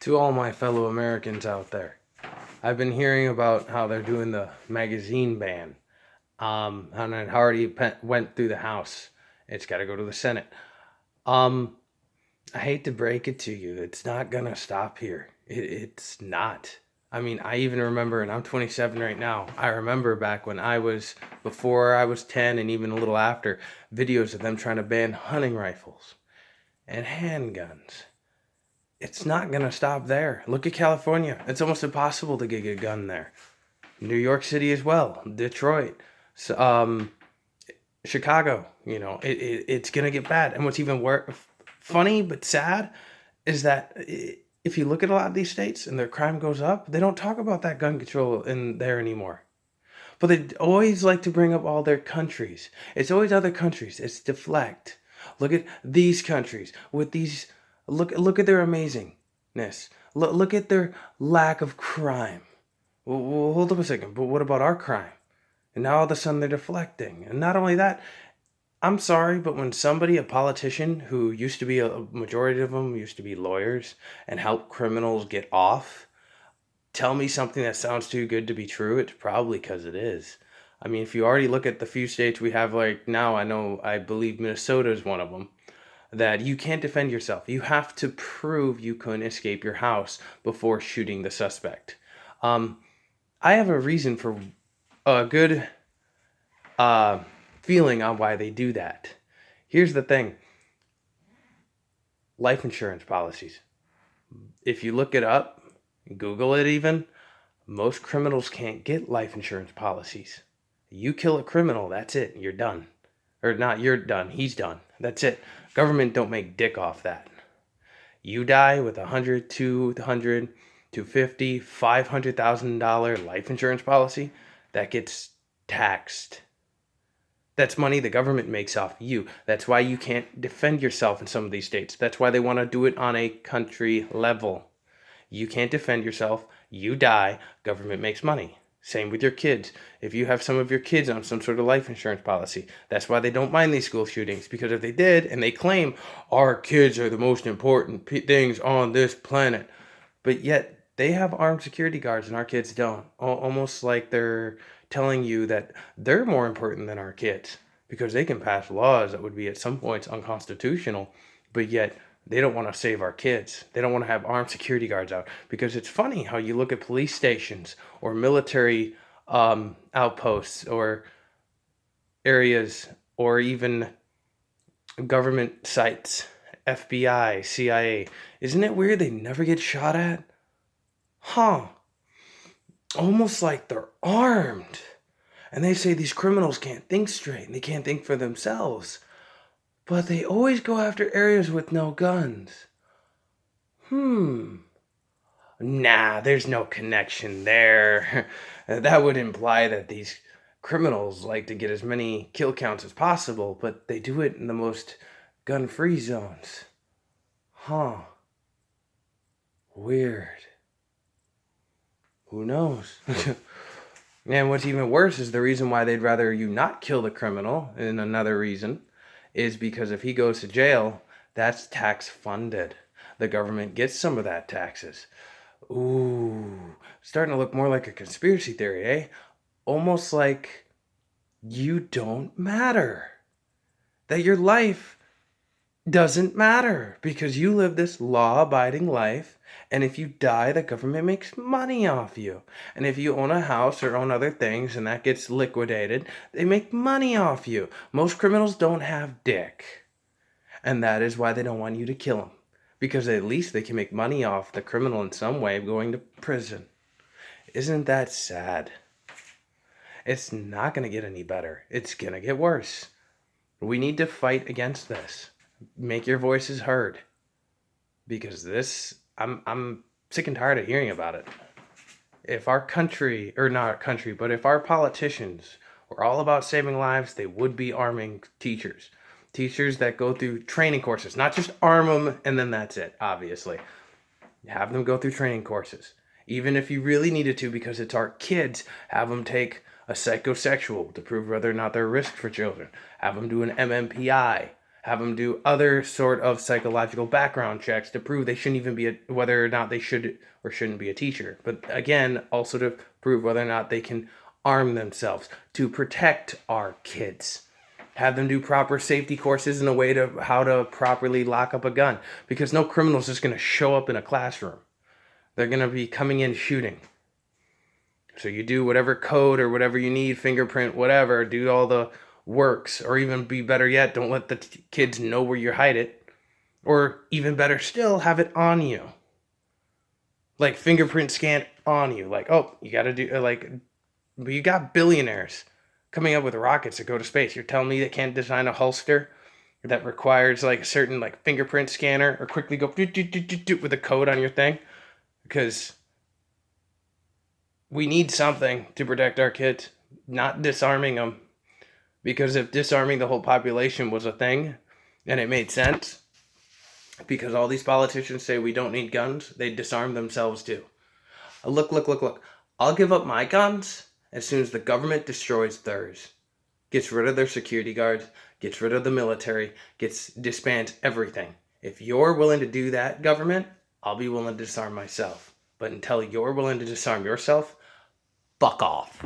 To all my fellow Americans out there, I've been hearing about how they're doing the magazine ban. And it already went through the House. It's got to go to the Senate. Um, I hate to break it to you, it's not gonna stop here. It's not. I mean, I even remember, and I'm 27 right now. I remember back when before I was 10, and even a little after, videos of them trying to ban hunting rifles and handguns. It's not going to stop there. Look at California. It's almost impossible to get a gun there. New York City as well. Detroit. So, Chicago. It's going to get bad. And what's even worse, funny but sad, is that if you look at a lot of these states and their crime goes up, they don't talk about that gun control in there anymore. But they always like to bring up all their countries. It's always other countries. It's deflect. Look at these countries with these. Look at their amazingness. Look at their lack of crime. Well, hold up a second. But what about our crime? And now all of a sudden they're deflecting. And not only that, I'm sorry, but when a politician who used to be a majority of them used to be lawyers and help criminals get off, tell me something that sounds too good to be true, it's probably because it is. I mean, if you already look at the few states we have, like now, I believe Minnesota is one of them, that you can't defend yourself. You have to prove you couldn't escape your house before shooting the suspect. I have a reason for a good feeling on why they do that. Here's the thing. Life insurance policies. If you look it up, Google it even, most criminals can't get life insurance policies. You kill a criminal, that's it. You're done. Or not, you're done. He's done. That's it. Government don't make dick off that. You die with $100, $200, $250, $500,000 life insurance policy, that gets taxed. That's money the government makes off you. That's why you can't defend yourself in some of these states. That's why they want to do it on a country level. You can't defend yourself. You die. Government makes money. Same with your kids. If you have some of your kids on some sort of life insurance policy, that's why they don't mind these school shootings. Because if they did, and they claim our kids are the most important things on this planet, but yet they have armed security guards and our kids don't. Almost like they're telling you that they're more important than our kids because they can pass laws that would be at some points unconstitutional, but yet they don't want to save our kids. They don't want to have armed security guards out. Because it's funny how you look at police stations or military outposts or areas or even government sites, FBI, CIA. Isn't it weird they never get shot at? Huh. Almost like they're armed. And they say these criminals can't think straight and they can't think for themselves. But they always go after areas with no guns. Nah, there's no connection there. That would imply that these criminals like to get as many kill counts as possible, but they do it in the most gun-free zones. Huh. Weird. Who knows? And what's even worse is the reason why they'd rather you not kill the criminal, and another reason, is because if he goes to jail, that's tax funded. The government gets some of that taxes. Ooh, starting to look more like a conspiracy theory, eh? Almost like you don't matter. That your life doesn't matter because you live this law-abiding life, and if you die, the government makes money off you. And if you own a house or own other things and that gets liquidated, they make money off you. Most criminals don't have dick, and that is why they don't want you to kill them, because at least they can make money off the criminal in some way going to prison. Isn't that sad? It's not going to get any better. It's going to get worse. We need to fight against this. Make your voices heard, because I'm sick and tired of hearing about it. If our country, or not our country, but if our politicians were all about saving lives, they would be arming teachers. Teachers that go through training courses, not just arm them and then that's it, obviously. Have them go through training courses. Even if you really needed to, because it's our kids, have them take a psychosexual to prove whether or not they're a risk for children. Have them do an MMPI. Have them do other sort of psychological background checks to prove they shouldn't even be whether or not they should or shouldn't be a teacher. But again, also to prove whether or not they can arm themselves to protect our kids. Have them do proper safety courses in a way to how to properly lock up a gun, because no criminal is just going to show up in a classroom. They're going to be coming in shooting. So you do whatever code or whatever you need, fingerprint, whatever, do all the works, or even be better yet, don't let the kids know where you hide it. Or even better still, have it on you. Like fingerprint scan on you. Like, oh, you got to do, like, but you got billionaires coming up with rockets to go to space. You're telling me they can't design a holster that requires like a certain like fingerprint scanner, or quickly go with a code on your thing? Because we need something to protect our kids, not disarming them. Because if disarming the whole population was a thing and it made sense, because all these politicians say we don't need guns, they disarm themselves too. Look. I'll give up my guns as soon as the government destroys theirs. Gets rid of their security guards, gets rid of the military, disbands everything. If you're willing to do that, government, I'll be willing to disarm myself. But until you're willing to disarm yourself, fuck off.